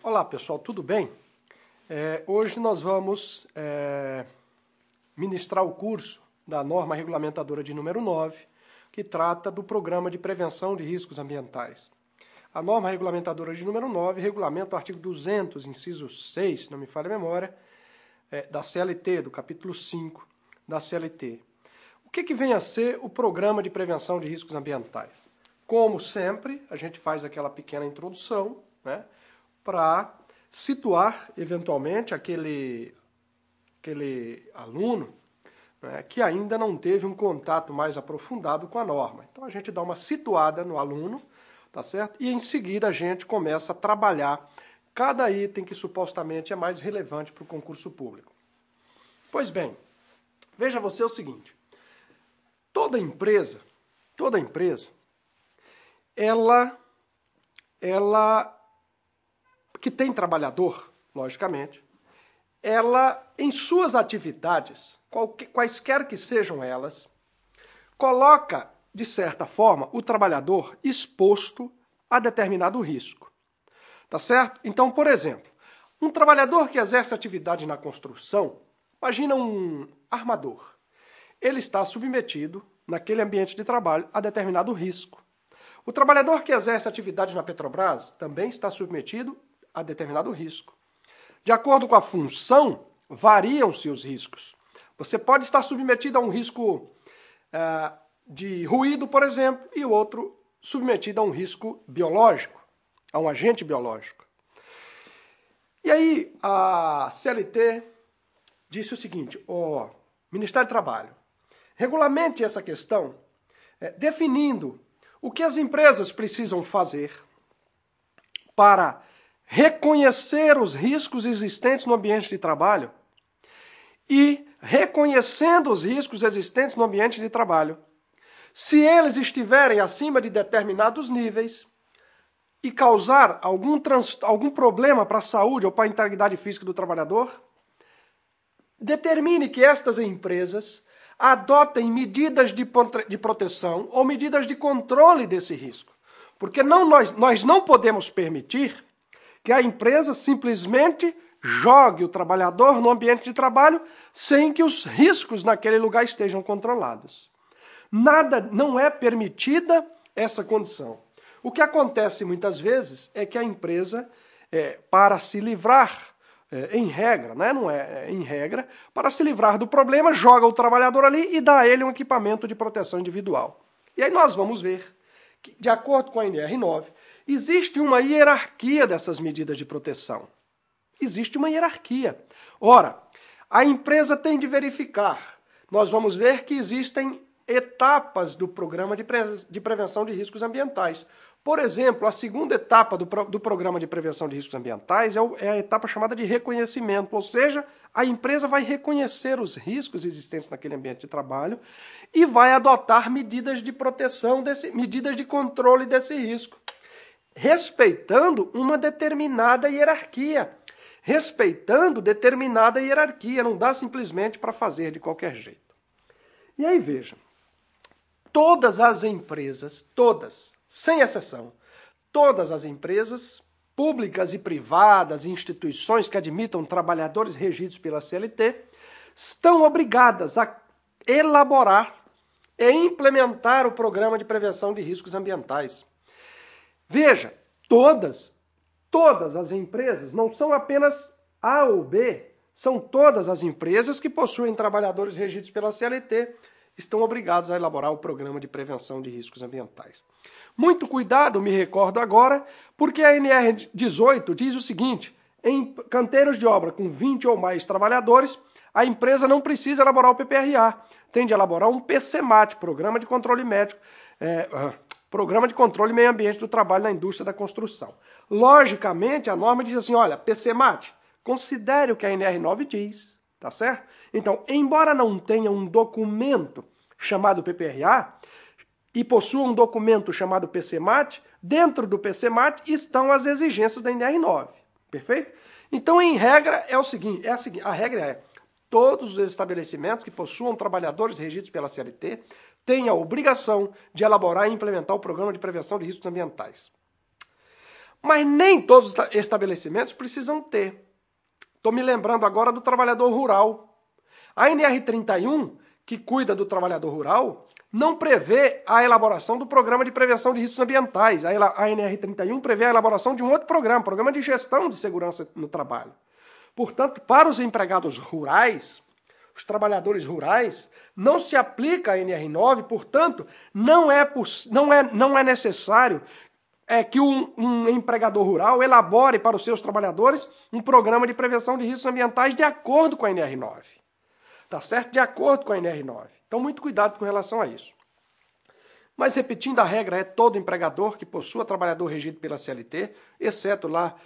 Olá pessoal, tudo bem? Hoje nós vamos ministrar o curso da norma regulamentadora de número 9, que trata do Programa de Prevenção de Riscos Ambientais. A norma regulamentadora de número 9 regulamenta o artigo 200, inciso 6, se não me falha a memória, da CLT, do capítulo 5 da CLT. O que vem a ser o Programa de Prevenção de Riscos Ambientais? Como sempre, a gente faz aquela pequena introdução, né, para situar, eventualmente, aquele aluno, né, que ainda não teve um contato mais aprofundado com a norma. Então, a gente dá uma situada no aluno, tá certo? E, em seguida, a gente começa a trabalhar cada item que supostamente é mais relevante para o concurso público. Pois bem, veja você o seguinte, toda empresa, ela que tem trabalhador, logicamente, ela, em suas atividades, quaisquer que sejam elas, coloca, de certa forma, o trabalhador exposto a determinado risco. Tá certo? Então, por exemplo, um trabalhador que exerce atividade na construção, imagina um armador. Ele está submetido, naquele ambiente de trabalho, a determinado risco. O trabalhador que exerce atividade na Petrobras também está submetido a determinado risco. De acordo com a função, variam-se os riscos. Você pode estar submetido a um risco de ruído, por exemplo, e o outro submetido a um risco biológico, a um agente biológico. E aí a CLT disse o seguinte, o Ministério do Trabalho, regulamente essa questão, definindo o que as empresas precisam fazer para reconhecer os riscos existentes no ambiente de trabalho e, reconhecendo os riscos existentes no ambiente de trabalho, se eles estiverem acima de determinados níveis e causar algum problema para a saúde ou para a integridade física do trabalhador, determine que estas empresas adotem medidas de proteção ou medidas de controle desse risco. Porque nós não podemos permitir que a empresa simplesmente jogue o trabalhador no ambiente de trabalho sem que os riscos naquele lugar estejam controlados. Não é permitida essa condição. O que acontece muitas vezes é que a empresa, para se livrar, em regra, né? Não é em regra, para se livrar do problema, joga o trabalhador ali e dá a ele um equipamento de proteção individual. E aí nós vamos ver que, de acordo com a NR9, existe uma hierarquia dessas medidas de proteção. Existe uma hierarquia. Ora, a empresa tem de verificar. Nós vamos ver que existem etapas do Programa de Prevenção de Riscos Ambientais. Por exemplo, a segunda etapa do Programa de Prevenção de Riscos Ambientais é a etapa chamada de reconhecimento, ou seja, a empresa vai reconhecer os riscos existentes naquele ambiente de trabalho e vai adotar medidas de proteção, medidas de controle desse risco, respeitando uma determinada hierarquia. Não dá simplesmente para fazer de qualquer jeito. E aí veja, todas as empresas, sem exceção, todas as empresas, públicas e privadas, instituições que admitam trabalhadores regidos pela CLT, estão obrigadas a elaborar e implementar o Programa de Prevenção de Riscos Ambientais. Veja, todas as empresas, não são apenas A ou B, são todas as empresas que possuem trabalhadores regidos pela CLT, estão obrigados a elaborar o Programa de Prevenção de Riscos Ambientais. Muito cuidado, me recordo agora, porque a NR18 diz o seguinte, em canteiros de obra com 20 ou mais trabalhadores, a empresa não precisa elaborar o PPRA, tem de elaborar um PCMAT, Programa de Controle Médico, Programa de Controle e Meio Ambiente do Trabalho na Indústria da Construção. Logicamente, a norma diz assim, olha, PCMAT, considere o que a NR9 diz, tá certo? Então, embora não tenha um documento chamado PPRA e possua um documento chamado PCMAT, dentro do PCMAT estão as exigências da NR9, perfeito? Então, em regra, a regra é, todos os estabelecimentos que possuam trabalhadores regidos pela CLT têm a obrigação de elaborar e implementar o Programa de Prevenção de Riscos Ambientais. Mas nem todos os estabelecimentos precisam ter. Estou me lembrando agora do trabalhador rural. A NR31, que cuida do trabalhador rural, não prevê a elaboração do Programa de Prevenção de Riscos Ambientais. A NR31 prevê a elaboração de um outro programa de gestão de segurança no trabalho. Portanto, para os empregados rurais, os trabalhadores rurais, não se aplica a NR9, portanto, não é necessário que um empregador rural elabore para os seus trabalhadores um programa de prevenção de riscos ambientais de acordo com a NR9. Tá certo? De acordo com a NR9. Então, muito cuidado com relação a isso. Mas, repetindo, a regra é todo empregador que possua trabalhador regido pela CLT, exceto lá,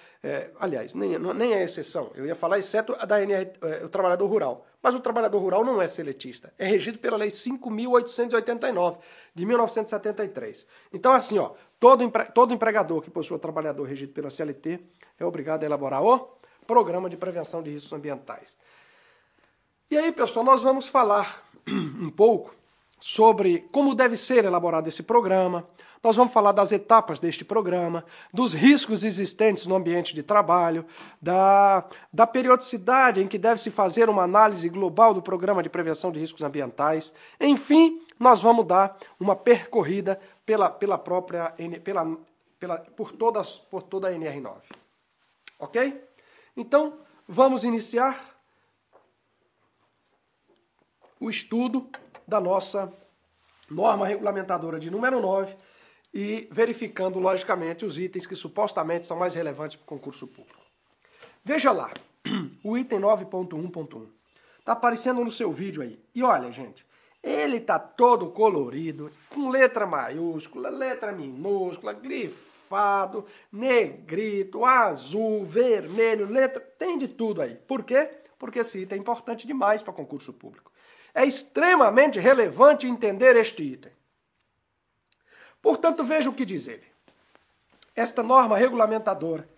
aliás, nem é exceção, eu ia falar exceto a da NR, o trabalhador rural. Mas o trabalhador rural não é seletista, é regido pela Lei 5.889, de 1973. Então, assim, ó, todo empregador que possua trabalhador regido pela CLT é obrigado a elaborar o Programa de Prevenção de Riscos Ambientais. E aí, pessoal, nós vamos falar um pouco sobre como deve ser elaborado esse programa. Nós vamos falar das etapas deste programa, dos riscos existentes no ambiente de trabalho, da periodicidade em que deve se fazer uma análise global do Programa de Prevenção de Riscos Ambientais. Enfim, nós vamos dar uma percorrida por toda a NR9. Ok? Então, vamos iniciar o estudo da nossa norma regulamentadora de número 9 e verificando, logicamente, os itens que supostamente são mais relevantes para o concurso público. Veja lá, o item 9.1.1. Está aparecendo no seu vídeo aí. E olha, gente, ele está todo colorido, com letra maiúscula, letra minúscula, grifado, negrito, azul, vermelho, letra... Tem de tudo aí. Por quê? Porque esse item é importante demais para concurso público. É extremamente relevante entender este item. Portanto, veja o que diz ele. Esta norma regulamentadora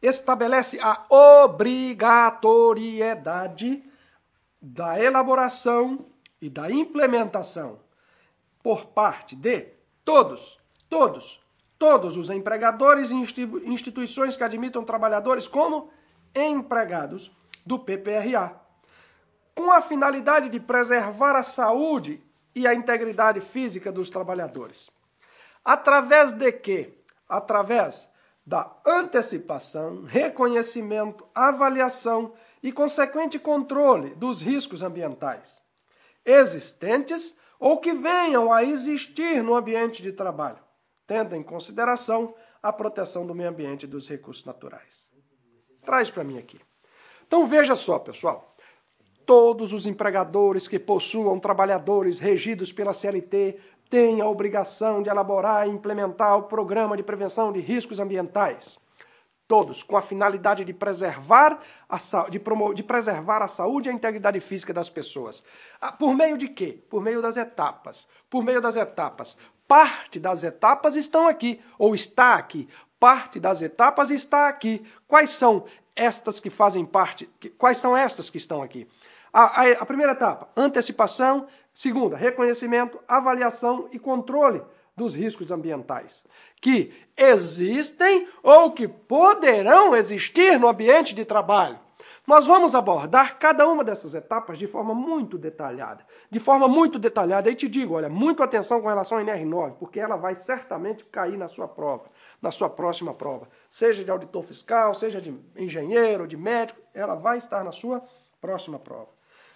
estabelece a obrigatoriedade da elaboração e da implementação por parte de todos os empregadores e instituições que admitam trabalhadores como empregados do PPRA, com a finalidade de preservar a saúde e a integridade física dos trabalhadores. Através de quê? Através da antecipação, reconhecimento, avaliação e consequente controle dos riscos ambientais existentes ou que venham a existir no ambiente de trabalho, tendo em consideração a proteção do meio ambiente e dos recursos naturais. Traz para mim aqui. Então veja só, pessoal. Todos os empregadores que possuam trabalhadores regidos pela CLT têm a obrigação de elaborar e implementar o Programa de Prevenção de Riscos Ambientais. Todos, com a finalidade de preservar a saúde e a integridade física das pessoas. Por meio de quê? Por meio das etapas. Por meio das etapas. Parte das etapas estão aqui, ou está aqui. Parte das etapas está aqui. Quais são estas que fazem parte? Quais são estas que estão aqui? A primeira etapa, antecipação. Segunda, reconhecimento, avaliação e controle dos riscos ambientais, que existem ou que poderão existir no ambiente de trabalho. Nós vamos abordar cada uma dessas etapas de forma muito detalhada. E te digo, olha, muito atenção com relação à NR9, porque ela vai certamente cair na sua prova, na sua próxima prova. Seja de auditor fiscal, seja de engenheiro, de médico, ela vai estar na sua próxima prova.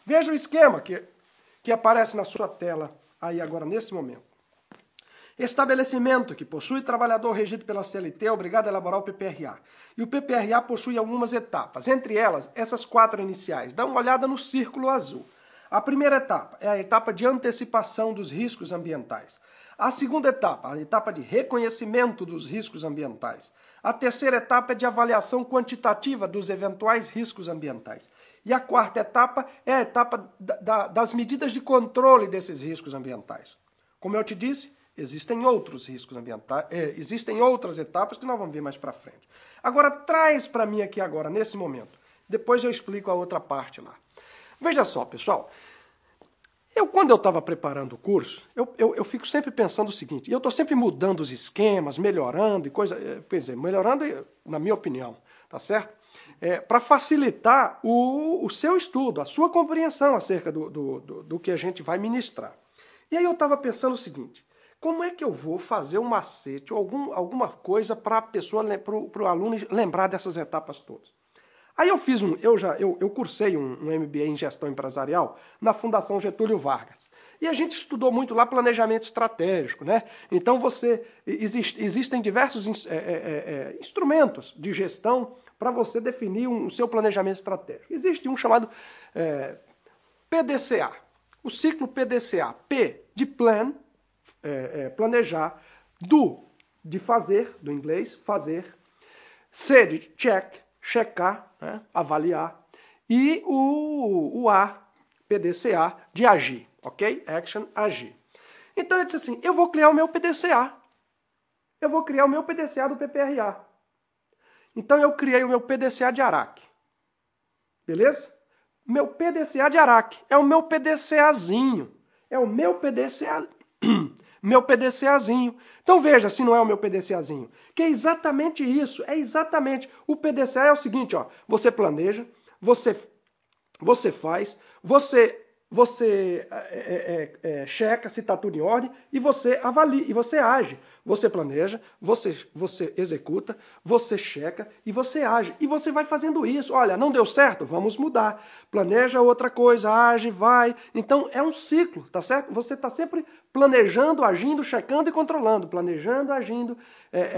Veja o esquema que aparece na sua tela aí agora, nesse momento. Estabelecimento que possui trabalhador regido pela CLT é obrigado a elaborar o PPRA. E o PPRA possui algumas etapas, entre elas, essas 4 iniciais. Dá uma olhada no círculo azul. A primeira etapa é a etapa de antecipação dos riscos ambientais. A segunda etapa, a etapa de reconhecimento dos riscos ambientais. A terceira etapa é de avaliação quantitativa dos eventuais riscos ambientais. E a quarta etapa é a etapa das medidas de controle desses riscos ambientais. Como eu te disse, existem outros riscos ambientais, existem outras etapas que nós vamos ver mais para frente. Agora, traz para mim aqui agora, nesse momento. Depois eu explico a outra parte lá. Veja só, pessoal. Quando eu estava preparando o curso, eu fico sempre pensando o seguinte, e eu estou sempre mudando os esquemas, melhorando e coisa, quer dizer, melhorando na minha opinião, tá certo? Para facilitar o seu estudo, a sua compreensão acerca do que a gente vai ministrar. E aí eu estava pensando o seguinte, como é que eu vou fazer um macete ou alguma coisa para a pessoa, para o aluno lembrar dessas etapas todas? Aí eu fiz eu cursei um MBA em gestão empresarial na Fundação Getúlio Vargas. E a gente estudou muito lá planejamento estratégico, né? Então existem diversos instrumentos de gestão para você definir o seu planejamento estratégico. Existe um chamado PDCA, o ciclo PDCA. P de plan, planejar, de fazer, do inglês, fazer, C de check, checar, né, avaliar, e o A, PDCA, de agir, ok? Action, agir. Então eu disse assim, eu vou criar o meu PDCA. Eu vou criar o meu PDCA do PPRA. Então eu criei o meu PDCA de Araque. Beleza? Meu PDCA de Araque. É o meu PDCAzinho. É o meu PDCA... meu PDCAzinho. Então veja se não é o meu PDCAzinho. Que é exatamente isso. É exatamente. O PDCA é o seguinte, ó. Você planeja, você faz, você checa se está tudo em ordem e você avalia, e você age. Você planeja, você executa, você checa e você age. E você vai fazendo isso. Olha, não deu certo? Vamos mudar. Planeja outra coisa, age, vai. Então é um ciclo, tá certo? Você está sempre planejando, agindo, checando e controlando. Planejando, agindo,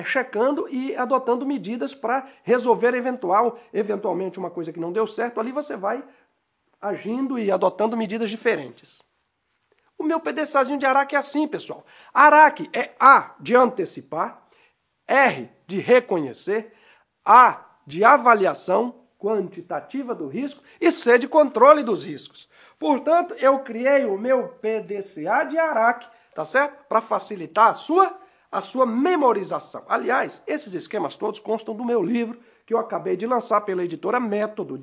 checando e adotando medidas para resolver eventualmente uma coisa que não deu certo. Ali você vai agindo e adotando medidas diferentes. O meu PDCAzinho de Araque é assim, pessoal. Araque é A de antecipar, R de reconhecer, A de avaliação quantitativa do risco e C de controle dos riscos. Portanto, eu criei o meu PDCA de Araque, tá certo? Para facilitar a sua memorização. Aliás, esses esquemas todos constam do meu livro que eu acabei de lançar pela editora Método,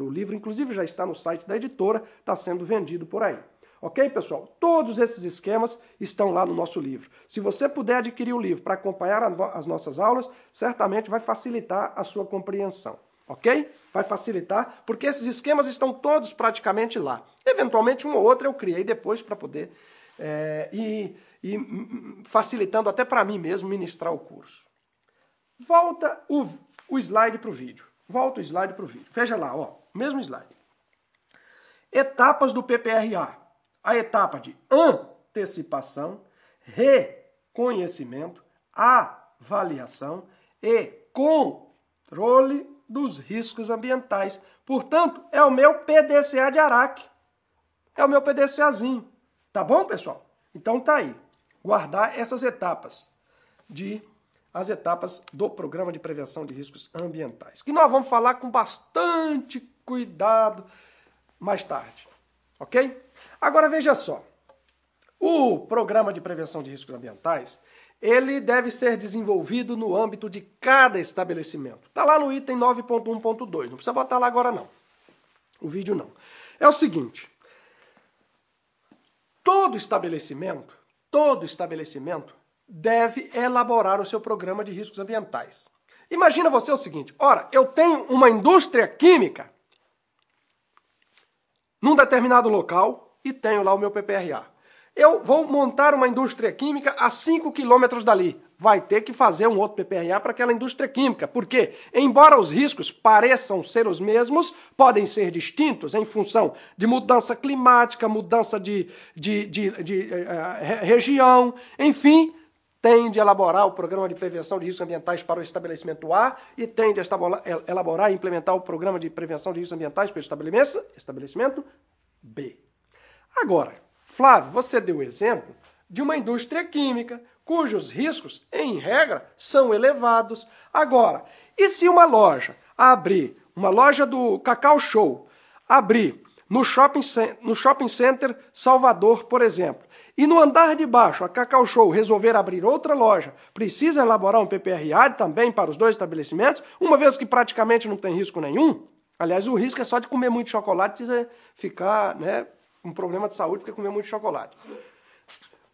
O livro, inclusive, já está no site da editora, está sendo vendido por aí. Ok, pessoal? Todos esses esquemas estão lá no nosso livro. Se você puder adquirir o livro para acompanhar as nossas aulas, certamente vai facilitar a sua compreensão. Ok? Vai facilitar, porque esses esquemas estão todos praticamente lá. Eventualmente, um ou outro eu criei depois para poder ir facilitando até para mim mesmo ministrar o curso. Volta o slide para o vídeo. Volta o slide para o vídeo. Veja lá, ó, mesmo slide. Etapas do PPRA. A etapa de antecipação, reconhecimento, avaliação e controle dos riscos ambientais. Portanto, é o meu PDCA de Araque. É o meu PDCAzinho. Tá bom, pessoal? Então tá aí. Guardar essas etapas as etapas do Programa de Prevenção de Riscos Ambientais. Que nós vamos falar com bastante cuidado mais tarde. Ok? Agora veja só. O Programa de Prevenção de Riscos Ambientais, ele deve ser desenvolvido no âmbito de cada estabelecimento. Está lá no item 9.1.2. Não precisa botar lá agora não. O vídeo não. É o seguinte. Todo estabelecimento deve elaborar o seu programa de riscos ambientais. Imagina você o seguinte, ora, eu tenho uma indústria química num determinado local e tenho lá o meu PPRA. Eu vou montar uma indústria química a 5 quilômetros dali. Vai ter que fazer um outro PPRA para aquela indústria química, porque, embora os riscos pareçam ser os mesmos, podem ser distintos em função de mudança climática, mudança de região, enfim, tem de elaborar o programa de prevenção de riscos ambientais para o estabelecimento A e tem de elaborar e implementar o programa de prevenção de riscos ambientais para o estabelecimento B. Agora, Flávio, você deu o exemplo de uma indústria química cujos riscos, em regra, são elevados. Agora, e se uma loja abrir, uma loja do Cacau Show, abrir no Shopping Center Salvador, por exemplo, e no andar de baixo a Cacau Show resolver abrir outra loja, precisa elaborar um PPRA também para os dois estabelecimentos, uma vez que praticamente não tem risco nenhum? Aliás, o risco é só de comer muito chocolate e ficar, um problema de saúde porque comeu muito chocolate.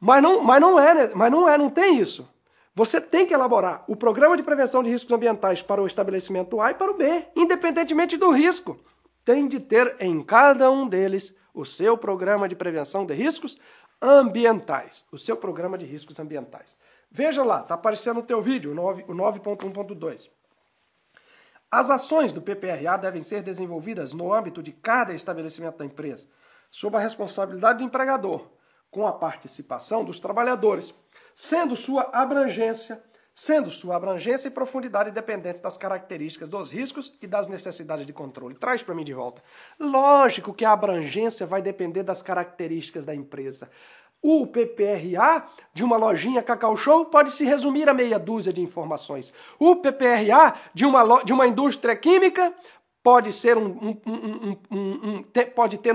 Mas não tem isso. Você tem que elaborar o programa de prevenção de riscos ambientais para o estabelecimento A e para o B, independentemente do risco. Tem de ter em cada um deles o seu programa de prevenção de riscos ambientais. O seu programa de riscos ambientais. Veja lá, está aparecendo no teu vídeo, o 9.1.2. As ações do PPRA devem ser desenvolvidas no âmbito de cada estabelecimento da empresa, sob a responsabilidade do empregador, com a participação dos trabalhadores, sendo sua abrangência e profundidade dependentes das características dos riscos e das necessidades de controle. Traz para mim de volta. Lógico que a abrangência vai depender das características da empresa. O PPRA de uma lojinha Cacau Show pode se resumir a meia dúzia de informações. O PPRA de uma indústria química pode ter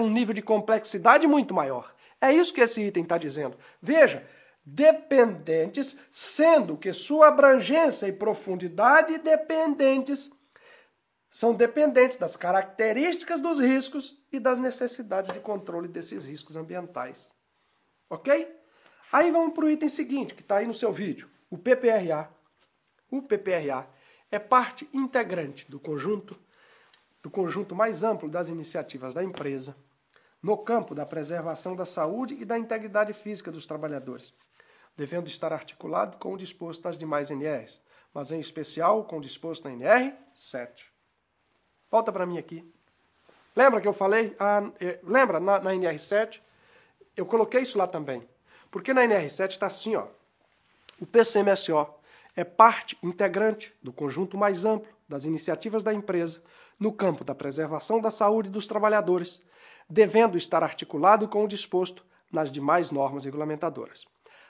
um nível de complexidade muito maior. É isso que esse item está dizendo. Veja, dependentes, sendo que sua abrangência e profundidade são dependentes das características dos riscos e das necessidades de controle desses riscos ambientais. Ok? Aí vamos para o item seguinte, que está aí no seu vídeo. O PPRA. O PPRA é parte integrante do conjunto mais amplo das iniciativas da empresa, no campo da preservação da saúde e da integridade física dos trabalhadores, devendo estar articulado com o disposto nas demais NRs, mas em especial com o disposto na NR 7. Volta para mim aqui. Lembra que eu falei? Lembra na NR 7? Eu coloquei isso lá também. Porque na NR 7 está assim, ó. O PCMSO é parte integrante do conjunto mais amplo das iniciativas da empresa no campo da preservação da saúde dos trabalhadores, devendo estar articulado com o disposto nas demais normas regulamentadoras.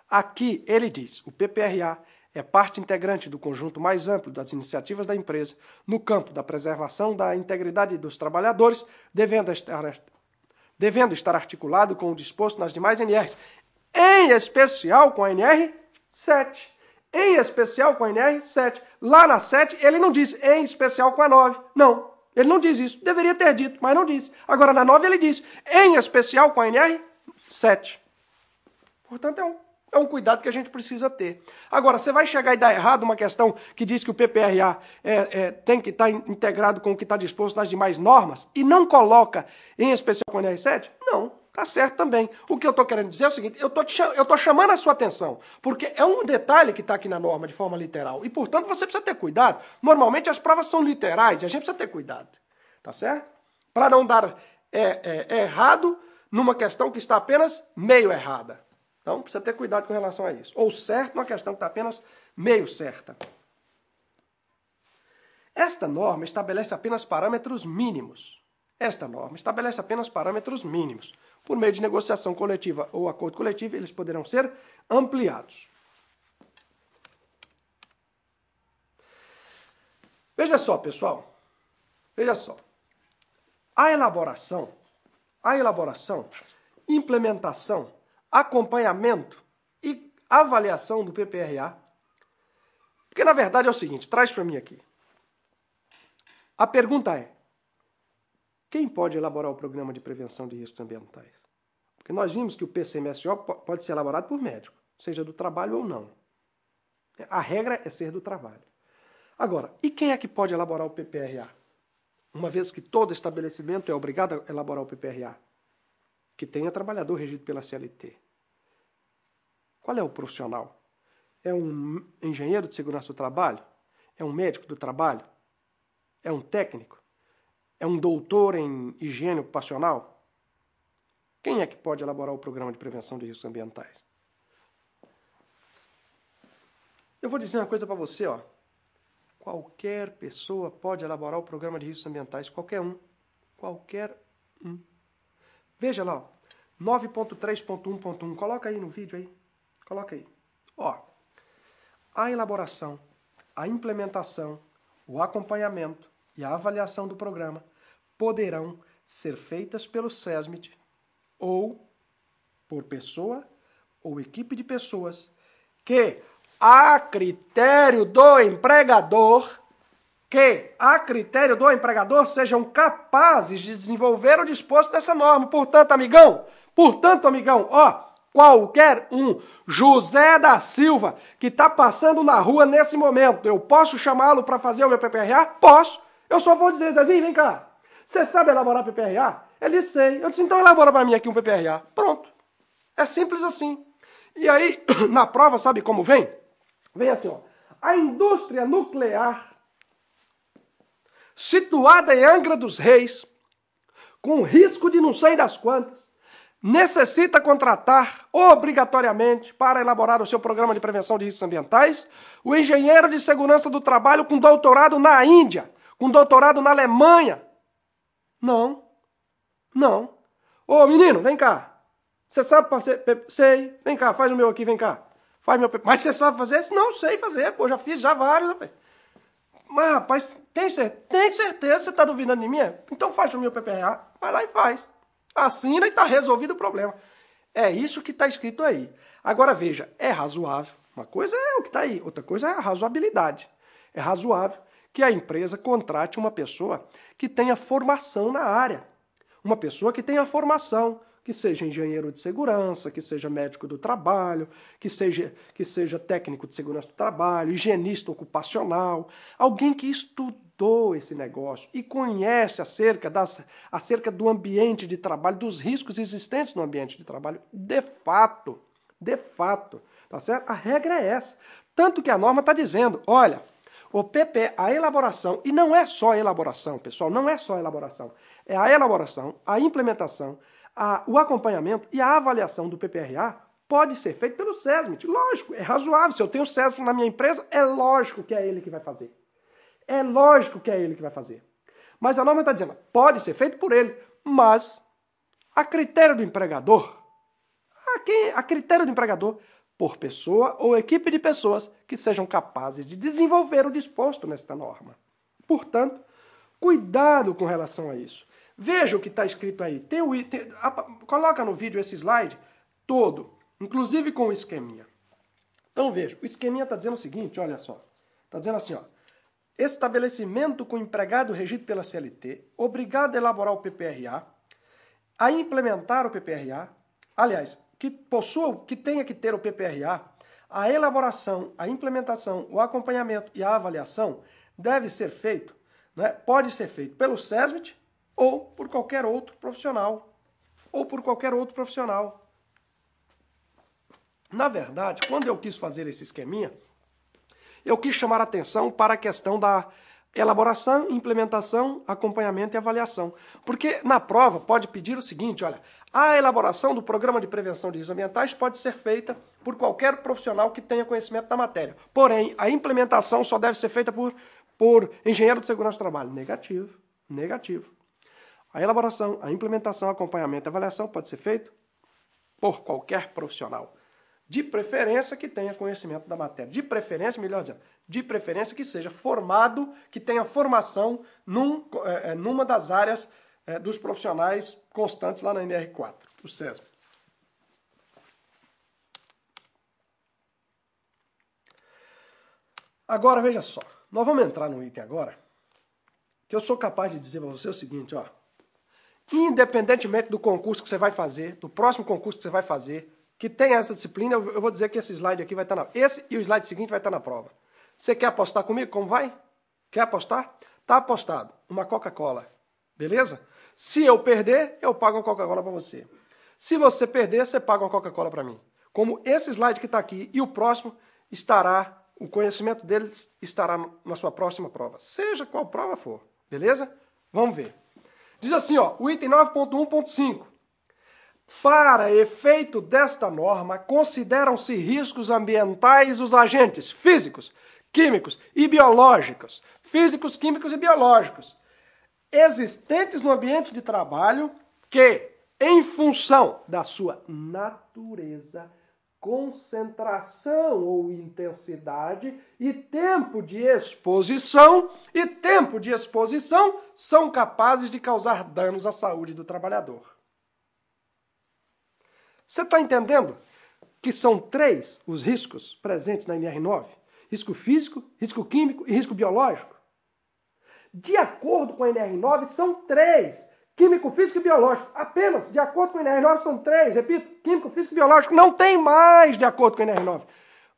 Aqui ele diz, o PPRA é parte integrante do conjunto mais amplo das iniciativas da empresa no campo da preservação da integridade dos trabalhadores, devendo estar articulado com o disposto nas demais NRs, em especial com a NR 7. Em especial com a NR 7. Lá na 7 ele não diz em especial com a 9. Não. Ele não diz isso. Deveria ter dito, mas não disse. Agora, na 9 ele diz, em especial com a NR 7. Portanto, é um cuidado que a gente precisa ter. Agora, você vai chegar e dar errado uma questão que diz que o PPRA tem que estar integrado com o que está disposto nas demais normas e não coloca em especial com a NR 7? Não. Tá certo também. O que eu estou querendo dizer é o seguinte, eu estou chamando a sua atenção, porque é um detalhe que está aqui na norma de forma literal, e, portanto, você precisa ter cuidado. Normalmente as provas são literais, e a gente precisa ter cuidado, tá certo? Para não dar errado numa questão que está apenas meio errada. Então, precisa ter cuidado com relação a isso. Ou certo numa questão que está apenas meio certa. Esta norma estabelece apenas parâmetros mínimos. Por meio de negociação coletiva ou acordo coletivo, eles poderão ser ampliados. Veja só, pessoal. Veja só. A elaboração, implementação, acompanhamento e avaliação do PPRA. Porque, na verdade, é o seguinte, traz para mim aqui. A pergunta é, quem pode elaborar o programa de prevenção de riscos ambientais? Porque nós vimos que o PCMSO pode ser elaborado por médico, seja do trabalho ou não. A regra é ser do trabalho. Agora, e quem é que pode elaborar o PPRA? Uma vez que todo estabelecimento é obrigado a elaborar o PPRA, que tenha trabalhador regido pela CLT. Qual é o profissional? É um engenheiro de segurança do trabalho? É um médico do trabalho? É um técnico? É um doutor em higiene ocupacional? Quem é que pode elaborar o programa de prevenção de riscos ambientais? Eu vou dizer uma coisa para você, ó. Qualquer pessoa pode elaborar o programa de riscos ambientais, qualquer um. Qualquer um. Veja lá, ó, 9.3.1.1, coloca aí no vídeo aí. Coloca aí. Ó, a elaboração, a implementação, o acompanhamento e a avaliação do programa poderão ser feitas pelo SESMIT ou por pessoa ou equipe de pessoas que, a critério do empregador, que, a critério do empregador, sejam capazes de desenvolver o disposto dessa norma. Portanto, amigão, ó, qualquer um, José da Silva, que está passando na rua nesse momento, eu posso chamá-lo para fazer o meu PPRA? Posso. Eu só vou dizer, Zezinho, vem cá, você sabe elaborar PPRA? Ele sei. Eu disse, então elabora para mim aqui um PPRA. Pronto. É simples assim. E aí, na prova, sabe como vem? Vem assim, ó. A indústria nuclear situada em Angra dos Reis, com risco de não sei das quantas, necessita contratar obrigatoriamente para elaborar o seu programa de prevenção de riscos ambientais o engenheiro de segurança do trabalho com doutorado na Índia, com doutorado na Alemanha. Não. Não. Ô, menino, vem cá. Você sabe fazer? Sei. Vem cá, faz o meu aqui, vem cá. Faz meu. Mas você sabe fazer? Não sei fazer, pô, já fiz já vários. Rapaz. Mas, rapaz, tem certeza que você está duvidando de mim? Então faz o meu PPRA. Vai lá e faz. Assina e está resolvido o problema. É isso que está escrito aí. Agora veja, é razoável. Uma coisa é o que está aí, outra coisa é a razoabilidade. É razoável que a empresa contrate uma pessoa que tenha formação na área. Uma pessoa que tenha formação, que seja engenheiro de segurança, que seja médico do trabalho, que seja técnico de segurança do trabalho, higienista ocupacional, alguém que estudou esse negócio e conhece acerca do ambiente de trabalho, dos riscos existentes no ambiente de trabalho, de fato, tá certo? A regra é essa. Tanto que a norma está dizendo, olha, o PP, a elaboração, e não é só a elaboração, pessoal, não é só a elaboração, é a elaboração, a implementação, o acompanhamento e a avaliação do PPRA pode ser feito pelo SESMIT. Lógico, é razoável. Se eu tenho o SESMIT na minha empresa, é lógico que é ele que vai fazer. É lógico que é ele que vai fazer. Mas a norma está dizendo, pode ser feito por ele, mas a critério do empregador, por pessoa ou equipe de pessoas que sejam capazes de desenvolver o disposto nesta norma. Portanto, cuidado com relação a isso. Veja o que está escrito aí. Coloca no vídeo esse slide todo, inclusive com o esqueminha. Então veja, o esqueminha está dizendo o seguinte, olha só. Está dizendo assim, ó. Estabelecimento com empregado regido pela CLT, obrigado a elaborar o PPRA, a implementar o PPRA, aliás, que tenha que ter o PPRA, a elaboração, a implementação, o acompanhamento e a avaliação deve ser feito, né, pode ser feito pelo SESMIT, ou por qualquer outro profissional. Na verdade, quando eu quis fazer esse esqueminha, eu quis chamar a atenção para a questão da elaboração, implementação, acompanhamento e avaliação. Porque na prova pode pedir o seguinte, olha, a elaboração do programa de prevenção de riscos ambientais pode ser feita por qualquer profissional que tenha conhecimento da matéria. Porém, a implementação só deve ser feita por engenheiro de segurança do trabalho. Negativo. A elaboração, a implementação, acompanhamento e avaliação pode ser feito por qualquer profissional. De preferência que tenha conhecimento da matéria. De preferência, melhor dizendo, de preferência que seja formado, que tenha formação numa das áreas dos profissionais constantes lá na NR4, o SESM. Agora, veja só. Nós vamos entrar no item agora, que eu sou capaz de dizer para você o seguinte, ó. Independentemente do concurso que você vai fazer, do próximo concurso que você vai fazer, que tem essa disciplina, eu vou dizer que esse slide aqui vai estar esse e o slide seguinte vai estar na prova. Você quer apostar comigo? Como vai? Quer apostar? Tá apostado. Uma Coca-Cola. Beleza? Se eu perder, eu pago uma Coca-Cola para você. Se você perder, você paga uma Coca-Cola para mim. Como esse slide que está aqui e o próximo estará, o conhecimento deles estará na sua próxima prova. Seja qual prova for. Beleza? Vamos ver. Diz assim, ó, o item 9.1.5. Para efeito desta norma, consideram-se riscos ambientais os agentes físicos, químicos e biológicos, existentes no ambiente de trabalho que, em função da sua natureza, concentração ou intensidade e tempo de exposição são capazes de causar danos à saúde do trabalhador. Você está entendendo que são 3 os riscos presentes na NR9? Risco físico, risco químico e risco biológico. De acordo com a NR9, são 3. Químico, físico e biológico. Apenas, de acordo com a NR9, são 3. Repito, químico, físico e biológico. Não tem mais de acordo com a NR9.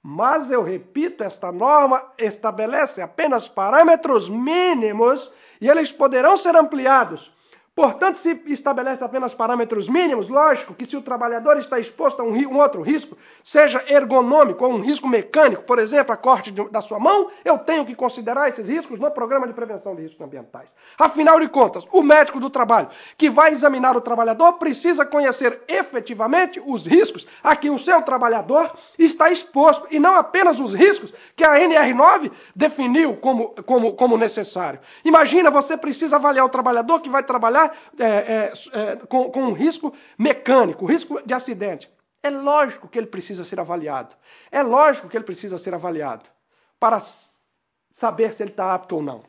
Mas eu repito, esta norma estabelece apenas parâmetros mínimos e eles poderão ser ampliados. Portanto, se estabelece apenas parâmetros mínimos, lógico que se o trabalhador está exposto a um outro risco, seja ergonômico ou um risco mecânico, por exemplo, a corte da sua mão, eu tenho que considerar esses riscos no programa de prevenção de riscos ambientais. Afinal de contas, o médico do trabalho que vai examinar o trabalhador precisa conhecer efetivamente os riscos a que o seu trabalhador está exposto e não apenas os riscos que a NR9 definiu como necessário. Imagina, você precisa avaliar o trabalhador que vai trabalhar com um risco mecânico, risco de acidente. É lógico que ele precisa ser avaliado. É lógico que ele precisa ser avaliado para saber se ele está apto ou não.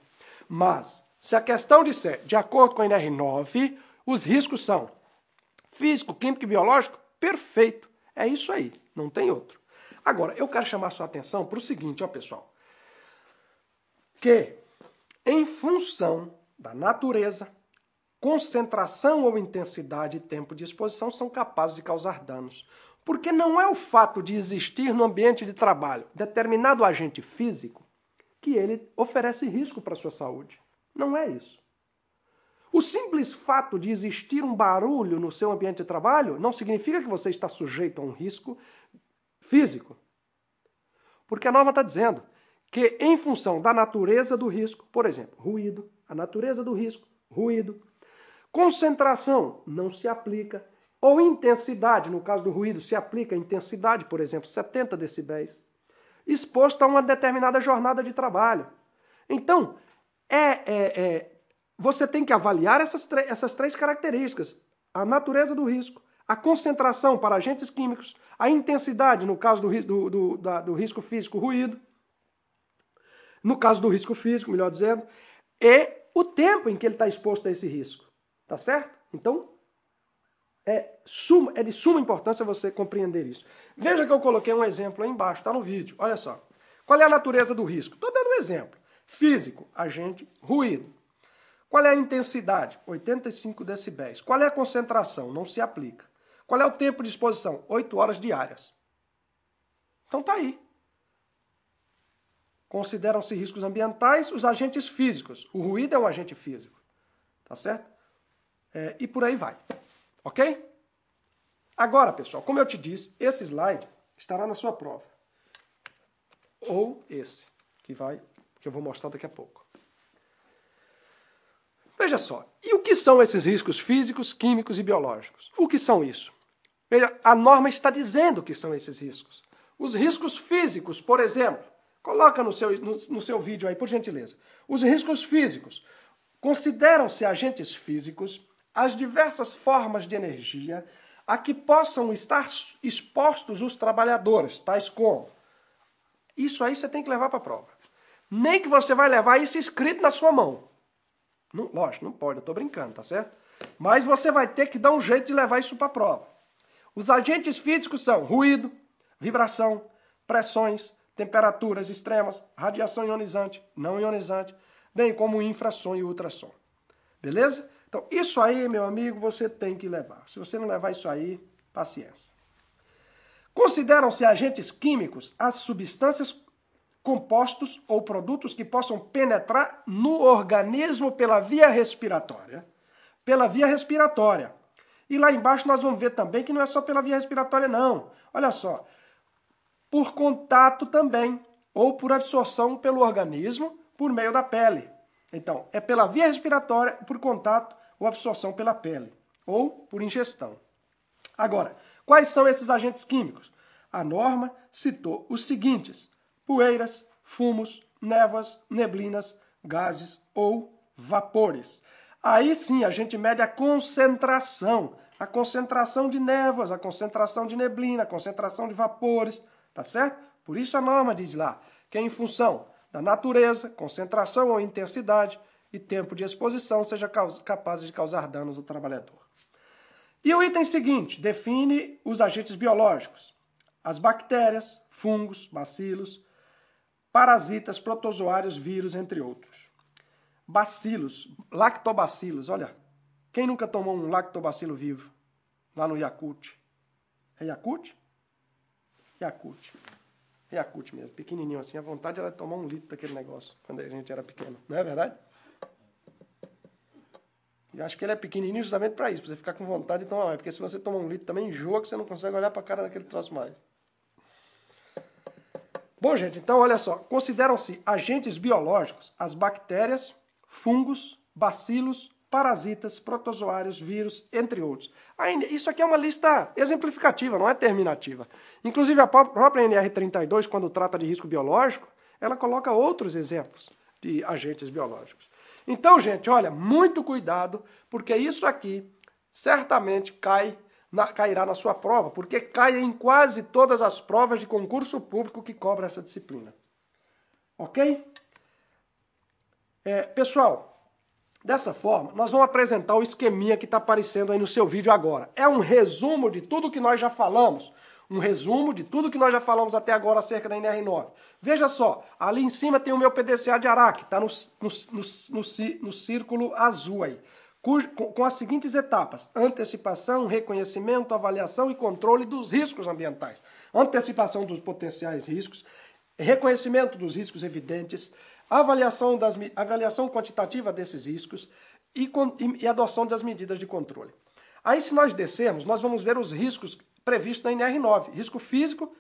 Mas, se a questão disser, de acordo com a NR9, os riscos são físico, químico e biológico, perfeito. É isso aí, não tem outro. Agora, eu quero chamar a sua atenção para o seguinte, ó pessoal, que em função da natureza, concentração ou intensidade e tempo de exposição são capazes de causar danos. Porque não é o fato de existir no ambiente de trabalho determinado agente físico que ele oferece risco para a sua saúde. Não é isso. O simples fato de existir um barulho no seu ambiente de trabalho não significa que você está sujeito a um risco físico. Porque a norma está dizendo que em função da natureza do risco, por exemplo, ruído, a natureza do risco, ruído, concentração não se aplica, ou intensidade, no caso do ruído, se aplica a intensidade, por exemplo, 70 decibéis, exposto a uma determinada jornada de trabalho. Então, você tem que avaliar essas três características: a natureza do risco, a concentração para agentes químicos, a intensidade, no caso do risco físico, ruído, no caso do risco físico, melhor dizendo, e o tempo em que ele está exposto a esse risco. Tá certo? Então, é de suma importância você compreender isso. Veja que eu coloquei um exemplo aí embaixo, está no vídeo. Olha só. Qual é a natureza do risco? Estou dando um exemplo. Físico, agente, ruído. Qual é a intensidade? 85 decibéis. Qual é a concentração? Não se aplica. Qual é o tempo de exposição? 8 horas diárias. Então tá aí. Consideram-se riscos ambientais os agentes físicos. O ruído é um agente físico. Tá certo? E por aí vai. Ok? Agora, pessoal, como eu te disse, esse slide estará na sua prova. Ou esse, que eu vou mostrar daqui a pouco. Veja só, e o que são esses riscos físicos, químicos e biológicos? O que são isso? Veja, a norma está dizendo que são esses riscos. Os riscos físicos, por exemplo, coloca no seu vídeo aí, por gentileza. Os riscos físicos consideram-se agentes físicos as diversas formas de energia a que possam estar expostos os trabalhadores, tais como. Isso aí você tem que levar para a prova. Nem que você vai levar isso escrito na sua mão. Não, lógico, não pode, eu estou brincando, tá certo? Mas você vai ter que dar um jeito de levar isso para a prova. Os agentes físicos são ruído, vibração, pressões, temperaturas extremas, radiação ionizante, não ionizante, bem como infrassom e ultrassom. Beleza? Então, isso aí, meu amigo, você tem que levar. Se você não levar isso aí, paciência. Consideram-se agentes químicos as substâncias, compostos ou produtos que possam penetrar no organismo pela via respiratória. Pela via respiratória. E lá embaixo nós vamos ver também que não é só pela via respiratória, não. Olha só. Por contato também, ou por absorção pelo organismo por meio da pele. Então, é pela via respiratória, por contato ou absorção pela pele, ou por ingestão. Agora, quais são esses agentes químicos? A norma citou os seguintes: poeiras, fumos, névoas, neblinas, gases ou vapores. Aí sim a gente mede a concentração de névoas, a concentração de neblina, a concentração de vapores, tá certo? Por isso a norma diz lá que é em função da natureza, concentração ou intensidade e tempo de exposição seja capaz de causar danos ao trabalhador. E o item seguinte define os agentes biológicos: as bactérias, fungos, bacilos, parasitas, protozoários, vírus, entre outros. bacilos, lactobacilos. Olha, quem nunca tomou um lactobacilo vivo lá no Yakult? É Yakult? Yakult. Yakult mesmo, pequenininho assim. A vontade era de tomar 1 litro daquele negócio quando a gente era pequeno. Não é verdade? E acho que ele é pequenininho justamente para isso, para você ficar com vontade de tomar mais. Porque se você tomar 1 litro também enjoa que você não consegue olhar para a cara daquele troço mais. Bom, gente, então olha só. Consideram-se agentes biológicos as bactérias, fungos, bacilos, parasitas, protozoários, vírus, entre outros. Isso aqui é uma lista exemplificativa, não é terminativa. Inclusive a própria NR32, quando trata de risco biológico, ela coloca outros exemplos de agentes biológicos. Então, gente, olha, muito cuidado, porque isso aqui certamente cairá na sua prova, porque cai em quase todas as provas de concurso público que cobram essa disciplina. Ok? Pessoal, dessa forma, nós vamos apresentar o esqueminha que está aparecendo aí no seu vídeo agora. É um resumo de tudo que nós já falamos. Um resumo de tudo que nós já falamos até agora acerca da NR9. Veja só, ali em cima tem o meu PDCA de Araque, está no círculo azul aí, com as seguintes etapas: antecipação, reconhecimento, avaliação e controle dos riscos ambientais. Antecipação dos potenciais riscos, reconhecimento dos riscos evidentes, avaliação quantitativa desses riscos e adoção das medidas de controle. Aí, se nós descermos, nós vamos ver os riscos previstos na NR9. Risco físico,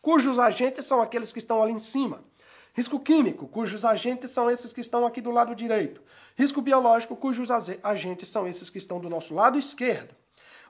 cujos agentes são aqueles que estão ali em cima. Risco químico, cujos agentes são esses que estão aqui do lado direito. Risco biológico, cujos agentes são esses que estão do nosso lado esquerdo.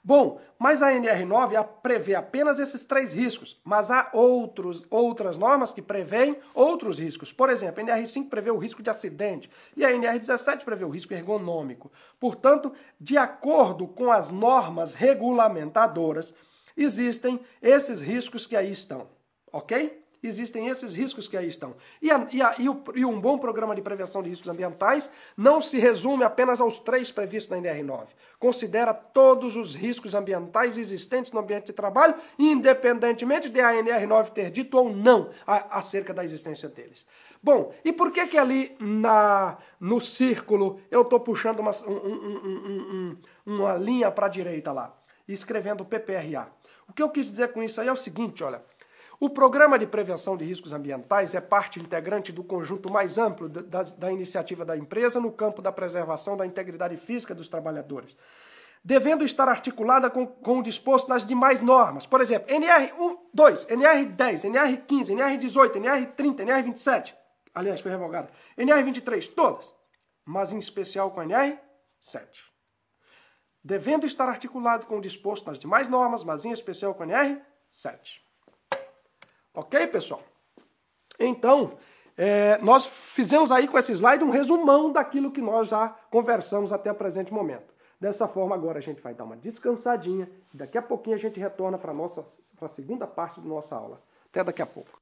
Bom, mas a NR9 prevê apenas esses 3 riscos, mas há outras normas que prevêem outros riscos. Por exemplo, a NR5 prevê o risco de acidente e a NR17 prevê o risco ergonômico. Portanto, de acordo com as normas regulamentadoras, existem esses riscos que aí estão, ok? Existem esses riscos que aí estão. E um bom programa de prevenção de riscos ambientais não se resume apenas aos 3 previstos na NR9. Considera todos os riscos ambientais existentes no ambiente de trabalho, independentemente de a NR9 ter dito ou não acerca da existência deles. Bom, e por que ali no círculo eu estou puxando uma linha para a direita lá, e escrevendo PPRA? O que eu quis dizer com isso aí é o seguinte, olha. O Programa de Prevenção de Riscos Ambientais é parte integrante do conjunto mais amplo da iniciativa da empresa no campo da preservação da integridade física dos trabalhadores, devendo estar articulada com o disposto nas demais normas. Por exemplo, NR1, 2, NR10, NR15, NR18, NR30, NR27, aliás, foi revogada, NR23, todas, mas em especial com a NR7. Devendo estar articulado com o disposto nas demais normas, mas em especial com a NR7. Ok, pessoal? Então, nós fizemos aí com esse slide um resumão daquilo que nós já conversamos até o presente momento. Dessa forma, agora a gente vai dar uma descansadinha e daqui a pouquinho a gente retorna para a segunda parte da nossa aula. Até daqui a pouco.